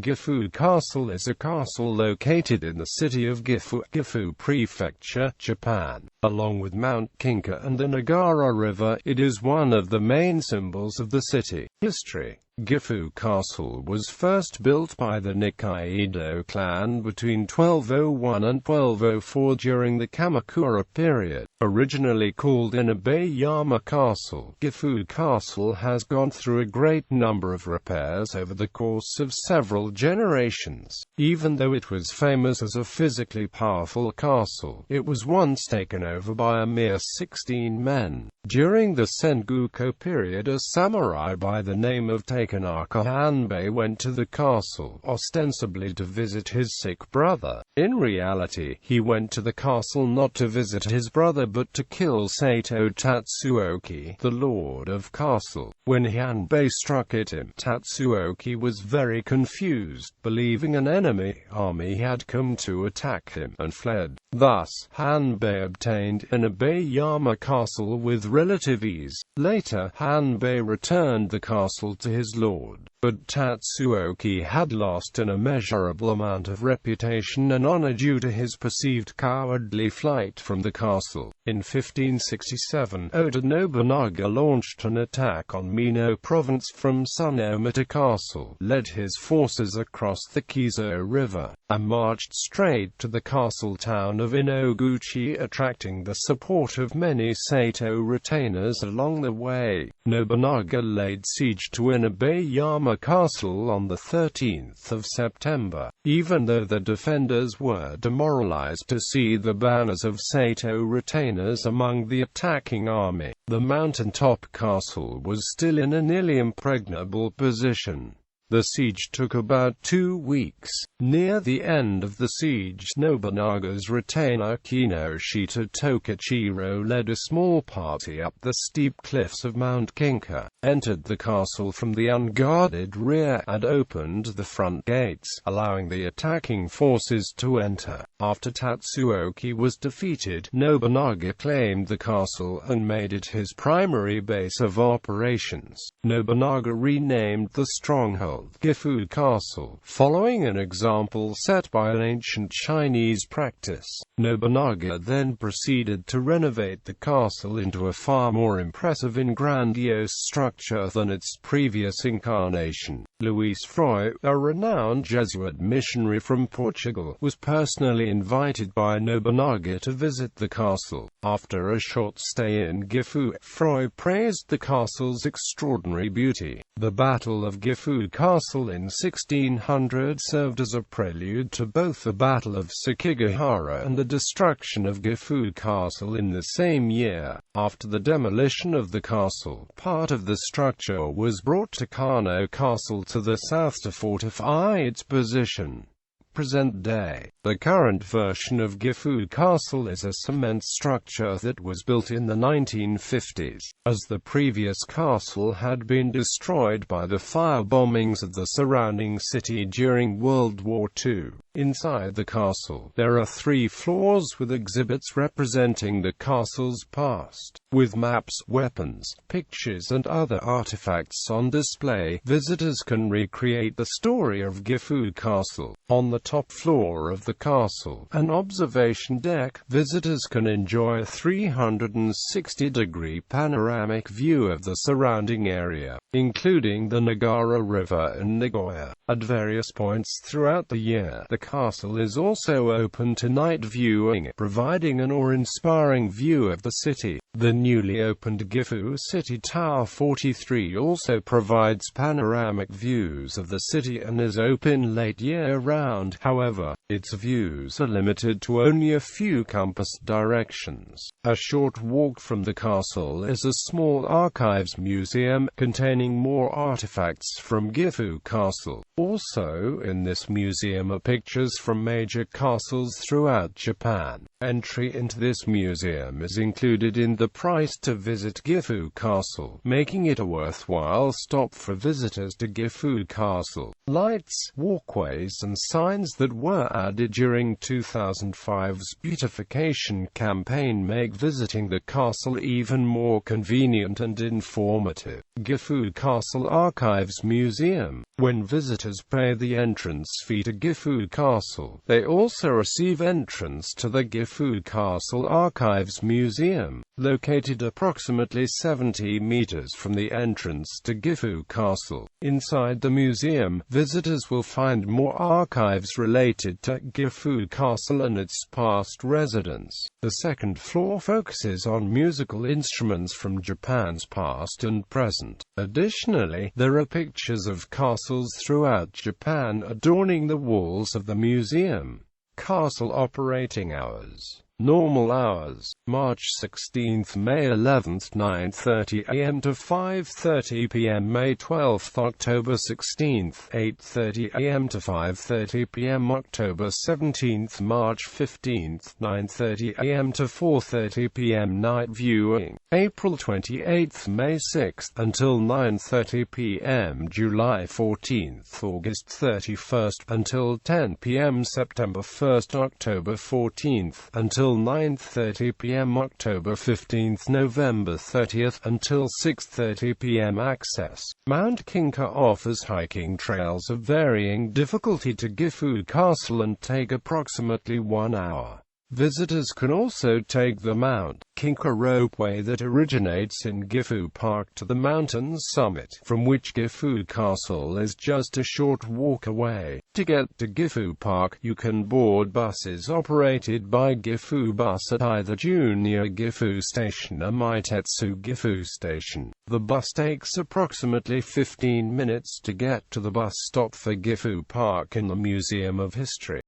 Gifu Castle is a castle located in the city of Gifu, Gifu Prefecture, Japan. Along with Mount Kinka and the Nagara River, it is one of the main symbols of the city. History. Gifu Castle was first built by the Nikaido clan between 1201 and 1204 during the Kamakura period. Originally called Inabayama Castle, Gifu Castle has gone through a great number of repairs over the course of several generations. Even though it was famous as a physically powerful castle, it was once taken over by a mere 16 men. During the Sengoku period, a samurai by the name of Takenaka Hanbei went to the castle, ostensibly to visit his sick brother. In reality, he went to the castle not to visit his brother but to kill Sato Tatsuoki, the lord of castle. When Hanbei struck at him, Tatsuoki was very confused, believing an enemy army had come to attack him, and fled. Thus, Hanbei obtained Inabayama Castle with relative ease. Later, Hanbei returned the castle to his lord, but Tatsuoki had lost an immeasurable amount of reputation and honor due to his perceived cowardly flight from the castle. In 1567, Oda Nobunaga launched an attack on Mino province from Tsunomata Castle, led his forces across the Kizo River, and marched straight to the castle town of Inoguchi, attracting the support of many Sato retainers along the way. Nobunaga laid siege to Inabayama Castle on the 13th of September. Even though the defenders were demoralized to see the banners of Sato retainers among the attacking army, the mountaintop castle was still in a nearly impregnable position. The siege took about 2 weeks. Near the end of the siege, Nobunaga's retainer Kinoshita Tokichiro led a small party up the steep cliffs of Mount Kinka, entered the castle from the unguarded rear, and opened the front gates, allowing the attacking forces to enter. After Tatsuoki was defeated, Nobunaga claimed the castle and made it his primary base of operations. Nobunaga renamed the stronghold Gifu Castle, following an example set by an ancient Chinese practice. Nobunaga then proceeded to renovate the castle into a far more impressive and grandiose structure than its previous incarnation. Luís Freire, a renowned Jesuit missionary from Portugal, was personally invited by Nobunaga to visit the castle. After a short stay in Gifu, Freire praised the castle's extraordinary beauty. The Battle of Gifu Castle in 1600 served as a prelude to both the Battle of Sekigahara and the destruction of Gifu Castle in the same year. After the demolition of the castle, part of the structure was brought to Kano Castle to the south to fortify its position. Present day. The current version of Gifu Castle is a cement structure that was built in the 1950s, as the previous castle had been destroyed by the firebombings of the surrounding city during World War II. Inside the castle, there are 3 floors with exhibits representing the castle's past, with maps, weapons, pictures and other artifacts on display. Visitors can recreate the story of Gifu Castle. On the top floor of the castle, an observation deck, visitors can enjoy a 360-degree panoramic view of the surrounding area, including the Nagara River and Nagoya. At various points throughout the year, the castle is also open to night viewing, providing an awe-inspiring view of the city. The newly opened Gifu City Tower 43 also provides panoramic views of the city and is open late year-round. However, its views are limited to only a few compass directions. A short walk from the castle is a small archives museum, containing more artifacts from Gifu Castle. Also in this museum are pictures from major castles throughout Japan. Entry into this museum is included in the price to visit Gifu Castle, making it a worthwhile stop for visitors to Gifu Castle. Lights, walkways and signs that were added during 2005's beautification campaign make visiting the castle even more convenient and informative. Gifu Castle Archives Museum. When visitors pay the entrance fee to Gifu Castle, they also receive entrance to the Gifu Castle Archives Museum, located approximately 70 meters from the entrance to Gifu Castle. Inside the museum, visitors will find more archives related to Gifu Castle and its past residents. The second floor focuses on musical instruments from Japan's past and present. Additionally, there are pictures of castles throughout Japan adorning the walls of the museum. Castle operating hours. Normal hours, March 16th, May 11th, 9:30 a.m. to 5:30 p.m. May 12th, October 16th, 8:30 a.m. to 5:30 p.m. October 17th, March 15th, 9:30 a.m. to 4:30 p.m. Night viewing, April 28th, May 6th, until 9:30 p.m. July 14th, August 31st, until 10 p.m. September 1st, October 14th, until 9:30 p.m. October 15th, November 30th, until 6:30 p.m. Access. Mount Kinka offers hiking trails of varying difficulty to Gifu Castle and take approximately 1 hour. Visitors can also take the Mount Kinka ropeway that originates in Gifu Park to the mountain's summit, from which Gifu Castle is just a short walk away. To get to Gifu Park, you can board buses operated by Gifu Bus at either Junior Gifu Station or Meitetsu Gifu Station. The bus takes approximately 15 minutes to get to the bus stop for Gifu Park in the Museum of History.